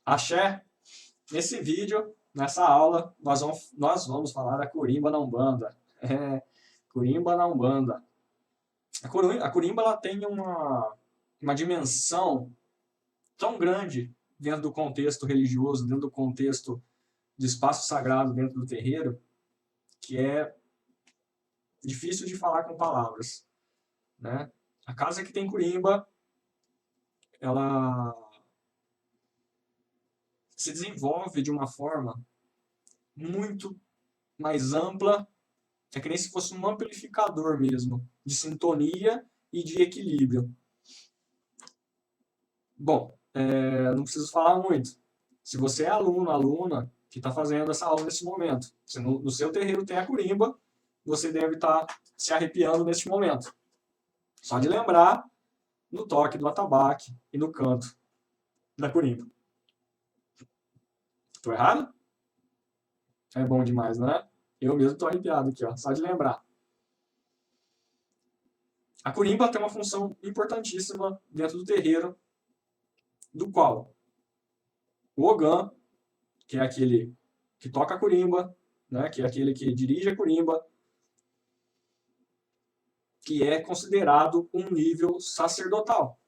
Axé, nesse vídeo, nessa aula, nós vamos falar da Corimba na Umbanda. Corimba na Umbanda. A Corimba ela tem uma dimensão tão grande dentro do contexto religioso, dentro do contexto de espaço sagrado dentro do terreiro, que é difícil de falar com palavras, né? A casa que tem Corimba, ela se desenvolve de uma forma muito mais ampla. É que nem se fosse um amplificador mesmo, de sintonia e de equilíbrio. Bom, não preciso falar muito. Se você é aluno, aluna, que está fazendo essa aula nesse momento, se no seu terreiro tem a Corimba, você deve estar se arrepiando neste momento. Só de lembrar no toque do atabaque e no canto da Corimba. Estou errado? É bom demais, não é? Eu mesmo estou arrepiado aqui, ó, só de lembrar. A Corimba tem uma função importantíssima dentro do terreiro, do qual o Ogã, que é aquele que toca a Corimba, né, que é aquele que dirige a Corimba, que é considerado um nível sacerdotal.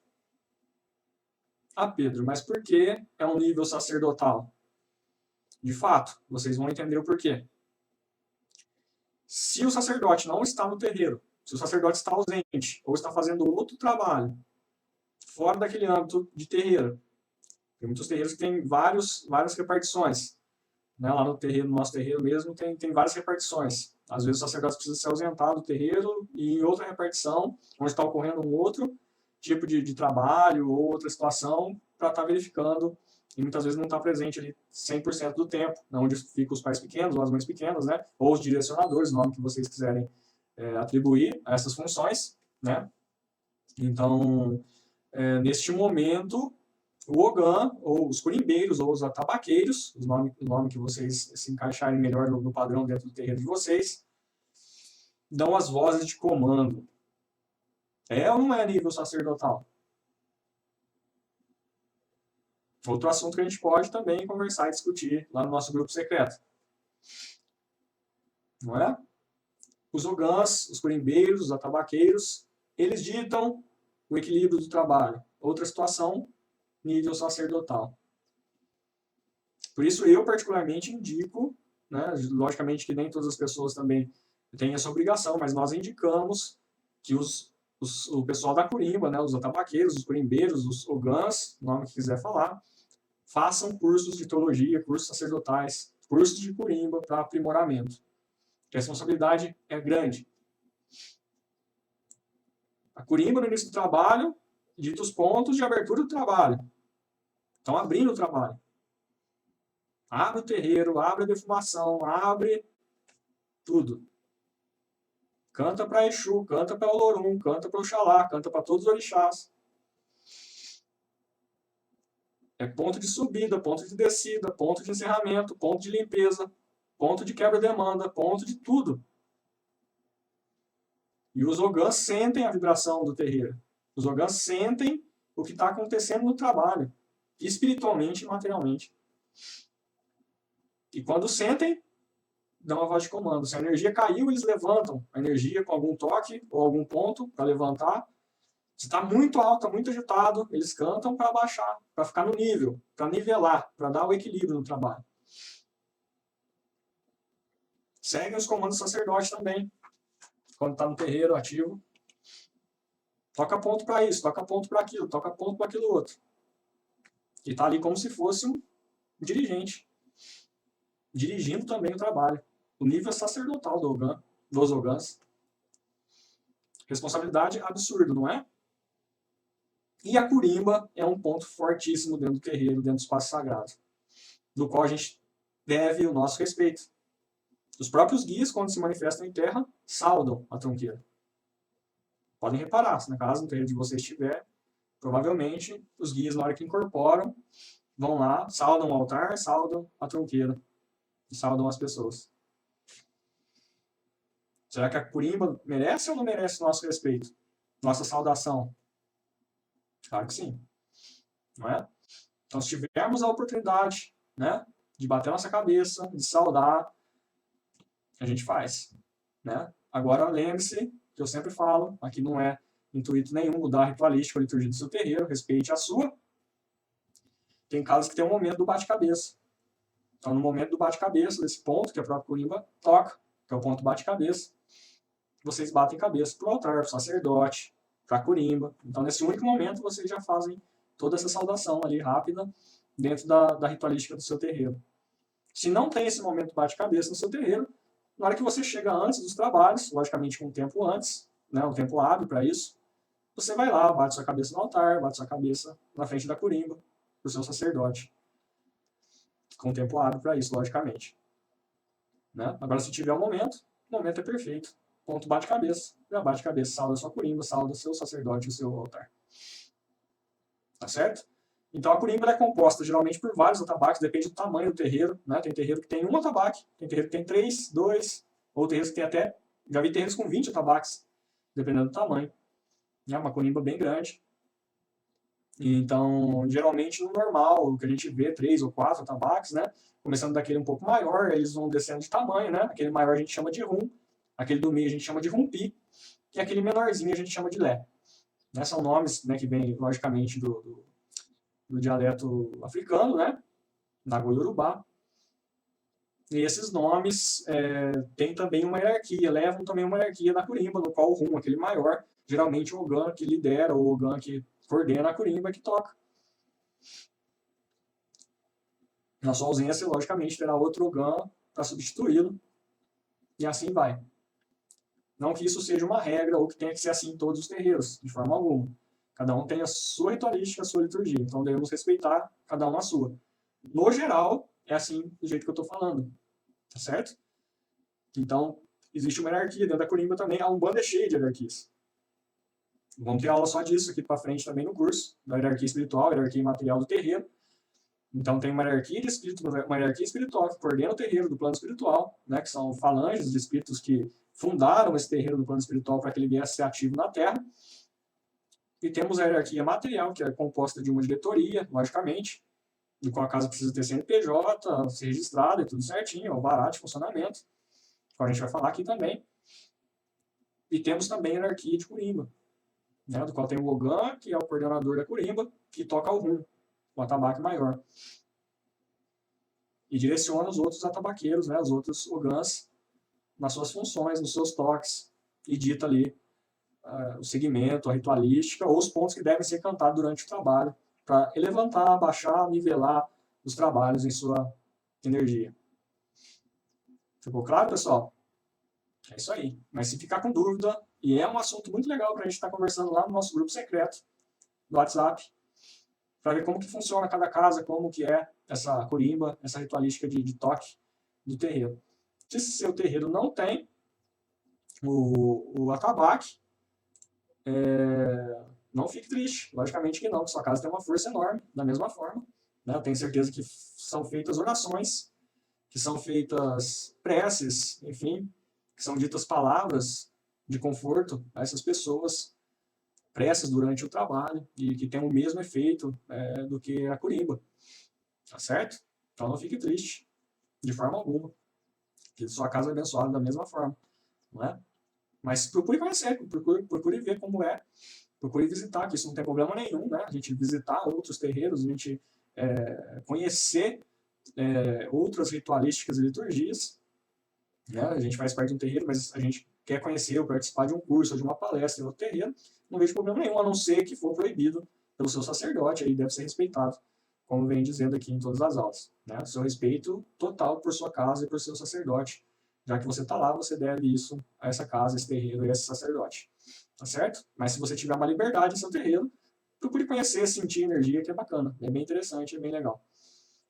Ah, Pedro, mas por que é um nível sacerdotal? De fato, vocês vão entender o porquê. Se o sacerdote não está no terreiro, se o sacerdote está ausente ou está fazendo outro trabalho fora daquele âmbito de terreiro, tem muitos terreiros que têm várias repartições. Né? Lá no terreiro, no nosso terreiro mesmo, tem várias repartições. Às vezes o sacerdote precisa se ausentar do terreiro e em outra repartição, onde está ocorrendo um outro tipo de trabalho ou outra situação, para estar verificando, e muitas vezes não está presente ali 100% do tempo, onde ficam os pais pequenos ou as mães pequenas, né? Ou os direcionadores, o nome que vocês quiserem atribuir a essas funções. Né? Então, neste momento, o Ogã, ou os curimbeiros, ou os atabaqueiros, o nome que vocês se encaixarem melhor no padrão dentro do terreno de vocês, dão as vozes de comando. É ou não é nível sacerdotal? Outro assunto que a gente pode também conversar e discutir lá no nosso grupo secreto. Não é? Os ogãs, os curimbeiros, os atabaqueiros, eles ditam o equilíbrio do trabalho. Outra situação, nível sacerdotal. Por isso, eu particularmente indico, né, logicamente que nem todas as pessoas também têm essa obrigação, mas nós indicamos que o pessoal da Corimba, né, os atabaqueiros, os curimbeiros, os ogãs, nome que quiser falar, façam cursos de teologia, cursos sacerdotais, cursos de Corimba para aprimoramento. A responsabilidade é grande. A Corimba, no início do trabalho, dita os pontos de abertura do trabalho. Estão abrindo o trabalho. Abre o terreiro, abre a defumação, abre tudo. Canta para Exu, canta para Olorum, canta para Oxalá, canta para todos os orixás. É ponto de subida, ponto de descida, ponto de encerramento, ponto de limpeza, ponto de quebra-demanda, ponto de tudo. E os ogãs sentem a vibração do terreiro. Os ogãs sentem o que está acontecendo no trabalho, espiritualmente e materialmente. E quando sentem, dão uma voz de comando. Se a energia caiu, eles levantam a energia com algum toque ou algum ponto para levantar. Se está muito alto, muito agitado, eles cantam para baixar, para ficar no nível, para nivelar, para dar o equilíbrio no trabalho. Seguem os comandos do sacerdote também, quando está no terreiro ativo. Toca ponto para isso, toca ponto para aquilo, toca ponto para aquilo outro. E está ali como se fosse um dirigente, dirigindo também o trabalho. O nível sacerdotal dos ogãs. Responsabilidade absurda, não é? E a Corimba é um ponto fortíssimo dentro do terreiro, dentro do espaço sagrado, do qual a gente deve o nosso respeito. Os próprios guias, quando se manifestam em terra, saudam a tronqueira. Podem reparar, se na casa, no terreiro de vocês estiver, provavelmente os guias, na hora que incorporam, vão lá, saudam o altar, saudam a tronqueira e saudam as pessoas. Será que a Corimba merece ou não merece nosso respeito? Nossa saudação? Claro que sim. Não é? Então, se tivermos a oportunidade, né, de bater nossa cabeça, de saudar, a gente faz, né? Agora, lembre-se, que eu sempre falo, aqui não é intuito nenhum mudar a ritualística ou a liturgia do seu terreiro, respeite a sua. Tem casos que tem um momento do bate-cabeça. Então, no momento do bate-cabeça, desse ponto que a própria Corimba toca, que é o ponto bate-cabeça, vocês batem cabeça para o altar, para o sacerdote, para a Corimba. Então, nesse único momento, vocês já fazem toda essa saudação ali rápida dentro da ritualística do seu terreiro. Se não tem esse momento bate-cabeça no seu terreiro, na hora que você chega antes dos trabalhos, logicamente com um tempo antes, né, um tempo hábil para isso, você vai lá, bate sua cabeça no altar, bate sua cabeça na frente da Corimba, para o seu sacerdote. Com um tempo hábil para isso, logicamente. Né? Agora, se tiver um momento, o momento é perfeito. Ponto bate-cabeça. Já bate-cabeça, salda sua Corimba, salda seu sacerdote e o seu altar. Tá certo? Então, a Corimba é composta geralmente por vários atabaques, depende do tamanho do terreiro. Né? Tem terreiro que tem um atabaque, tem terreiro que tem 3, 2, ou terreiros que tem até... Já vi terreiros com 20 atabaques, dependendo do tamanho. É uma Corimba bem grande. Então, geralmente, no normal, o que a gente vê, 3 ou 4 atabaques, né? Começando daquele um pouco maior, eles vão descendo de tamanho, né? Aquele maior a gente chama de rum, aquele do meio a gente chama de rumpi, e aquele menorzinho a gente chama de lé. Né? São nomes, né, que vêm, logicamente, do dialeto africano, né? Da Goiorubá. E esses nomes têm também uma hierarquia, levam também uma hierarquia na Corimba, no qual o rum, aquele maior, geralmente o Ogã que lidera, ou o Ogã que coordena a Corimba que toca. Na sua ausência, logicamente, terá outro Ogã para substituí-lo, e assim vai. Não que isso seja uma regra ou que tenha que ser assim em todos os terreiros, de forma alguma. Cada um tem a sua ritualística, a sua liturgia, então devemos respeitar cada um a sua. No geral, é assim do jeito que eu estou falando, tá certo? Então, existe uma hierarquia dentro da Corimba também, a Umbanda é cheia de hierarquias. Vamos ter aula só disso aqui para frente também no curso, da hierarquia espiritual, hierarquia material do terreiro. Então tem uma hierarquia de espírito, uma hierarquia espiritual que coordena o terreiro do plano espiritual, né, que são falanges de espíritos que fundaram esse terreiro do plano espiritual para que ele viesse ser ativo na Terra. E temos a hierarquia material, que é composta de uma diretoria, logicamente, do qual a casa precisa ter CNPJ, ser registrada e tudo certinho, alvará de funcionamento, que a gente vai falar aqui também. E temos também a hierarquia de Corimba, né, do qual tem o Ogã, que é o coordenador da Corimba, que toca o rum, o atabaque maior. E direciona os outros atabaqueiros, né, os outros Ogãs, nas suas funções, nos seus toques, e dita ali o segmento, a ritualística, ou os pontos que devem ser cantados durante o trabalho, para elevantar, abaixar, nivelar os trabalhos em sua energia. Ficou claro, pessoal? É isso aí. Mas se ficar com dúvida, e é um assunto muito legal para a gente estar conversando lá no nosso grupo secreto do WhatsApp, para ver como que funciona cada casa, como que é essa Corimba, essa ritualística de toque do terreiro. Se seu terreiro não tem o atabaque, não fique triste, logicamente que não, sua casa tem uma força enorme, da mesma forma. Né? Eu tenho certeza que são feitas orações, que são feitas preces, enfim, que são ditas palavras de conforto a essas pessoas, preces durante o trabalho, e que tem o mesmo efeito do que a Corimba. Tá certo? Então não fique triste, de forma alguma, que sua casa é abençoada da mesma forma. Não é? Mas procure conhecer, procure ver como é, procure visitar, que isso não tem problema nenhum, né? A gente visitar outros terreiros, a gente conhecer outras ritualísticas e liturgias. Né? A gente faz parte de um terreiro, mas a gente quer conhecer ou participar de um curso ou de uma palestra em outro terreiro, não vejo problema nenhum, a não ser que for proibido pelo seu sacerdote, aí deve ser respeitado, como vem dizendo aqui em todas as aulas. Né? O seu respeito total por sua casa e por seu sacerdote. Já que você está lá, você deve isso a essa casa, a esse terreiro e a esse sacerdote. Tá certo? Mas se você tiver uma liberdade em seu terreiro, procure conhecer, sentir energia, que é bacana. É bem interessante, é bem legal.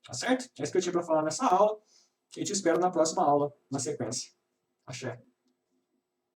Tá certo? É isso que eu tinha para falar nessa aula. E te espero na próxima aula, na sequência. Axé.